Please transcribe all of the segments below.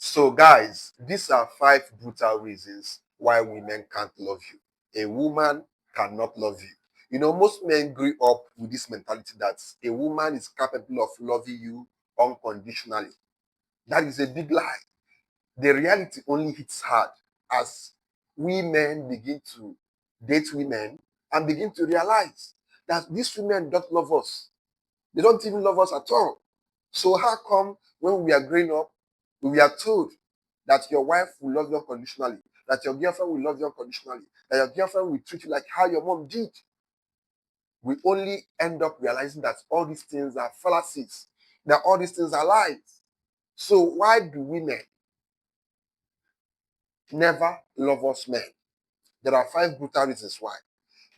So, guys, these are 5 brutal reasons why women can't love you. A woman cannot love you. Most men grew up with this mentality that a woman is capable of loving you unconditionally. That is a big lie. The reality only hits hard as we men begin to date women and begin to realize that these women don't love us. They don't even love us at all. So how come when we are growing up, we are told that your wife will love you unconditionally, that your girlfriend will love you unconditionally, that your girlfriend will treat you like how your mom did? We only end up realizing that all these things are fallacies, that all these things are lies. So why do women never love us men? There are 5 brutal reasons why.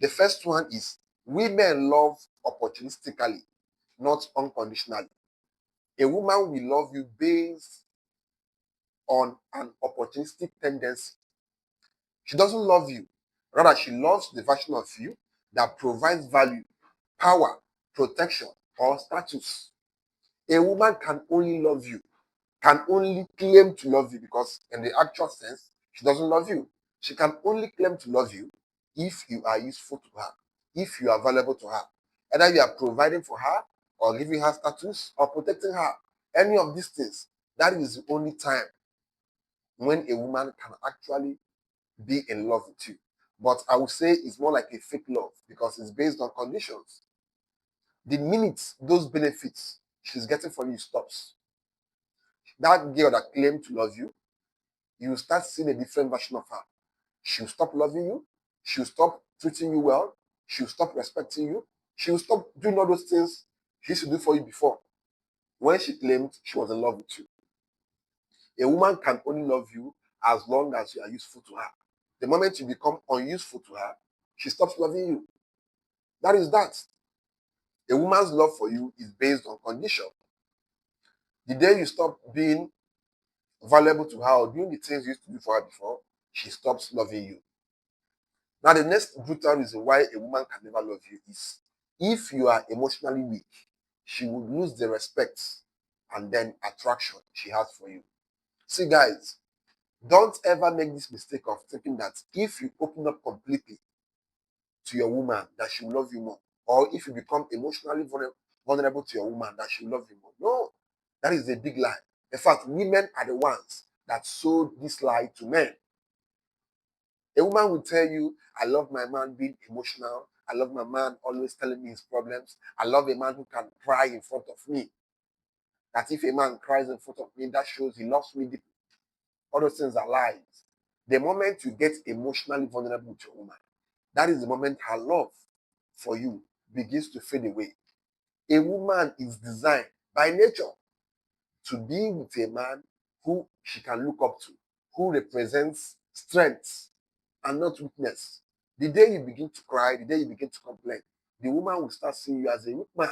The first one is women love opportunistically, not unconditionally. A woman will love you based on an opportunistic tendency. She doesn't love you. Rather, she loves the version of you that provides value, power, protection, or status. A woman can only love you, can only claim to love you because, in the actual sense, she doesn't love you. She can only claim to love you if you are useful to her, if you are valuable to her. Either you are providing for her, or giving her status, or protecting her. Any of these things, that is the only time when a woman can actually be in love with you. But I would say it's more like a fake love because it's based on conditions. The minute those benefits she's getting from you stops, that girl that claimed to love you, you will start seeing a different version of her. She'll stop loving you. She'll stop treating you well. She'll stop respecting you. She'll stop doing all those things she used to do for you before when she claimed she was in love with you. A woman can only love you as long as you are useful to her. The moment you become unuseful to her, she stops loving you. That is that. A woman's love for you is based on condition. The day you stop being valuable to her or doing the things you used to do for her before, she stops loving you. Now, the next brutal reason why a woman can never love you is if you are emotionally weak, she will lose the respect and then attraction she has for you. See, guys, don't ever make this mistake of thinking that if you open up completely to your woman, that she will love you more. Or if you become emotionally vulnerable to your woman, that she will love you more. No, that is a big lie. In fact, women are the ones that sold this lie to men. A woman will tell you, I love my man being emotional. I love my man always telling me his problems. I love a man who can cry in front of me. That if a man cries in front of me, that shows he loves me deeply. All those things are lies. The moment you get emotionally vulnerable with your woman, that is the moment her love for you begins to fade away. A woman is designed by nature to be with a man who she can look up to, who represents strength and not weakness. The day you begin to cry, the day you begin to complain, the woman will start seeing you as a weak man.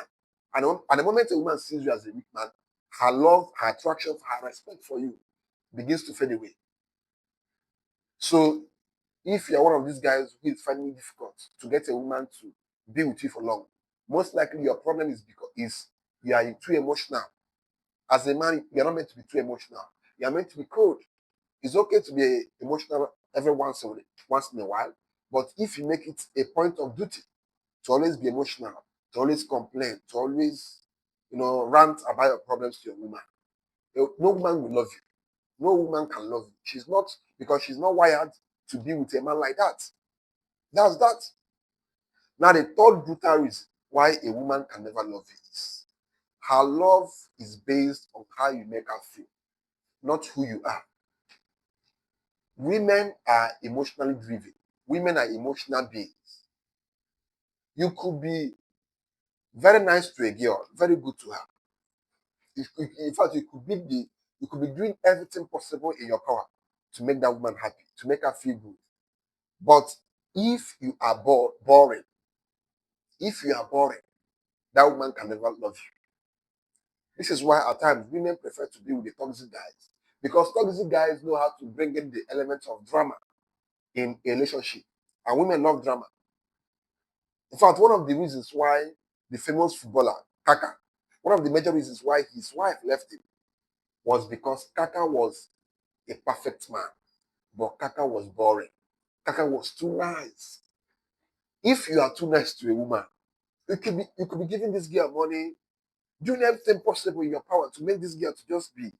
And at the moment a woman sees you as a weak man, her love, her attraction, her respect for you begins to fade away. So if you're one of these guys who is finding it difficult to get a woman to be with you for long, most likely your problem is because you are too emotional. As a man, you're not meant to be too emotional. You're meant to be cold. It's okay to be emotional every once in a while, but if you make it a point of duty to always be emotional, to always complain, to always, rant about your problems to your woman, no woman will love you. No woman can love you. She's not, because she's not wired to be with a man like that. That's that. Now, the third brutal reason why a woman can never love you is her love is based on how you make her feel, not who you are. Women are emotionally driven. Women are emotional beings. You could be very nice to a girl, very good to her. In fact, you could be doing everything possible in your power to make that woman happy, to make her feel good. But if you are boring, that woman can never love you. This is why at times women prefer to be with the toxic guys. Because toxic guys know how to bring in the elements of drama in a relationship. And women love drama. In fact, one of the reasons why the famous footballer, Kaka, one of the major reasons why his wife left him was because Kaka was a perfect man, but Kaka was boring. Kaka was too nice. If you are too nice to a woman, you could be giving this girl money, doing everything possible in your power to make this girl to just be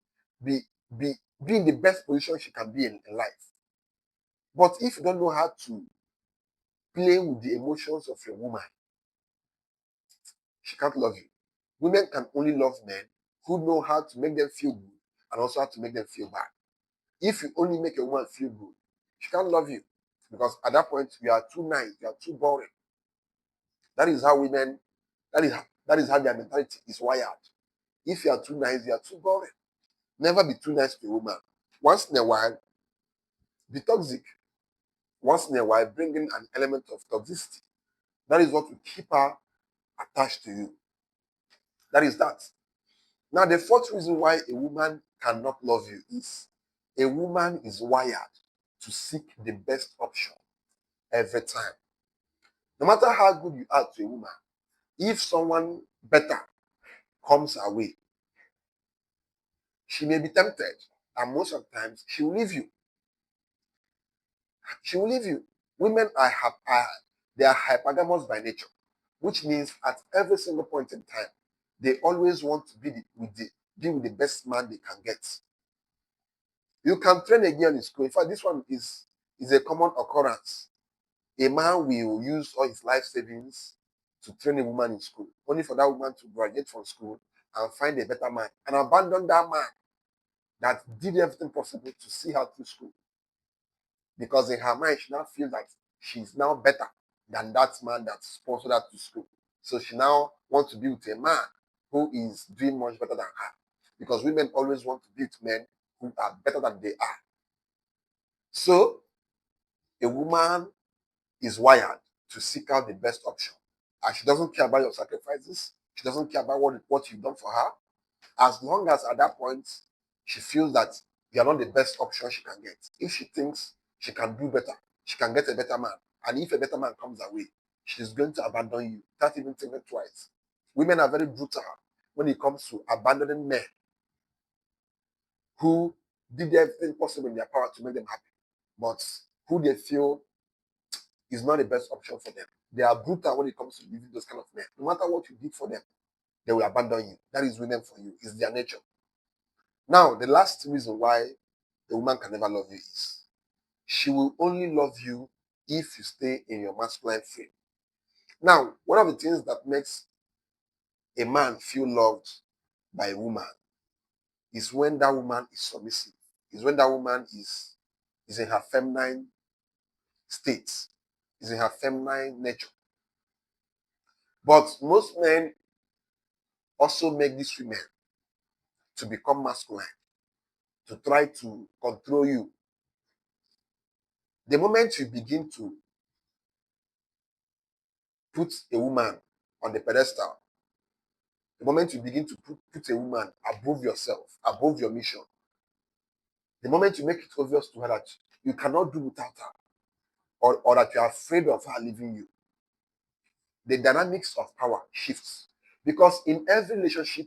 be be in the best position she can be in life. But if you don't know how to play with the emotions of your woman, she can't love you. Women can only love men who know how to make them feel good and also how to make them feel bad. If you only make a woman feel good, she can't love you because at that point you are too nice, you are too boring. That is how women, that is how their mentality is wired. If you are too nice, you are too boring. Never be too nice to a woman. Once in a while, be toxic. Once in a while, bring in an element of toxicity. That is what will keep her attached to you. That is that. Now, the fourth reason why a woman cannot love you is a woman is wired to seek the best option every time. No matter how good you are to a woman, if someone better comes her way, she may be tempted, and most of the times she will leave you. She will leave you. Women they are hypergamous by nature, which means at every single point in time, they always want to be with the best man they can get. You can train a girl in school. In fact, this one is a common occurrence. A man will use all his life savings to train a woman in school, only for that woman to graduate from school and find a better man and abandon that man that did everything possible to see her through school. Because in her mind, she now feels that she's now better than that man that sponsored her to school. So she now wants to be with a man who is doing much better than her. Because women always want to be with men who are better than they are. So a woman is wired to seek out the best option. And she doesn't care about your sacrifices. She doesn't care about what you've done for her. As long as at that point she feels that you are not the best option she can get. If she thinks she can do better, she can get a better man. And if a better man comes her way, she's going to abandon you without even thinking twice. Women are very brutal when it comes to abandoning men who did everything possible in their power to make them happy, but who they feel is not the best option for them. They are brutal when it comes to leaving those kind of men. No matter what you did for them, they will abandon you. That is women for you. It's their nature. Now, the last reason why a woman can never love you is she will only love you if you stay in your masculine frame. Now, one of the things that makes a man feel loved by a woman is when that woman is submissive, is when that woman is in her feminine state, is in her feminine nature. But most men also make these women to become masculine, to try to control you. The moment you begin to put a woman on the pedestal, the moment you begin to put a woman above yourself, above your mission, the moment you make it obvious to her that you cannot do without her, or that you are afraid of her leaving you, the dynamics of power shifts. Because in every relationship,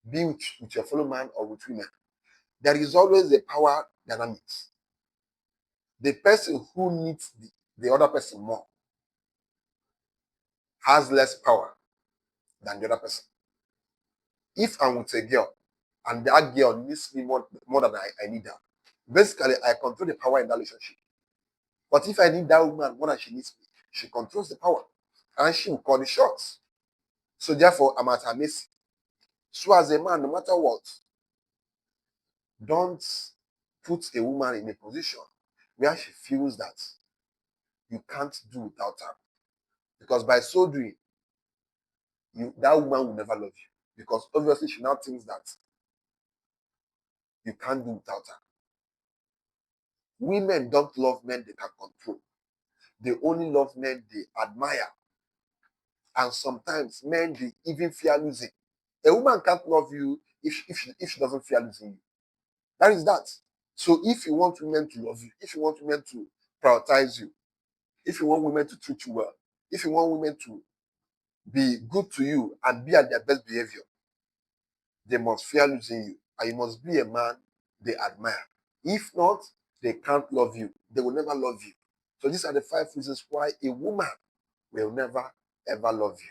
be with your fellow man or with women, there is always a power dynamics. The person who needs the other person more has less power than the other person. If I'm with a girl and that girl needs me more than I need her, basically I control the power in that relationship. But if I need that woman more than she needs me, she controls the power and she will call the shots. So therefore, I'm at her mercy. So as a man, no matter what, don't put a woman in a position where she feels that you can't do without her. Because by so doing, that woman will never love you. Because obviously she now thinks that you can't do without her. Women don't love men they can control. They only love men they admire. And sometimes men they even fear losing. A woman can't love you if she doesn't fear losing you. That is that. So if you want women to love you, if you want women to prioritize you, if you want women to treat you well, if you want women to be good to you and be at their best behavior, they must fear losing you. and you must be a man they admire. If not, they can't love you. They will never love you. So these are the 5 reasons why a woman will never ever love you.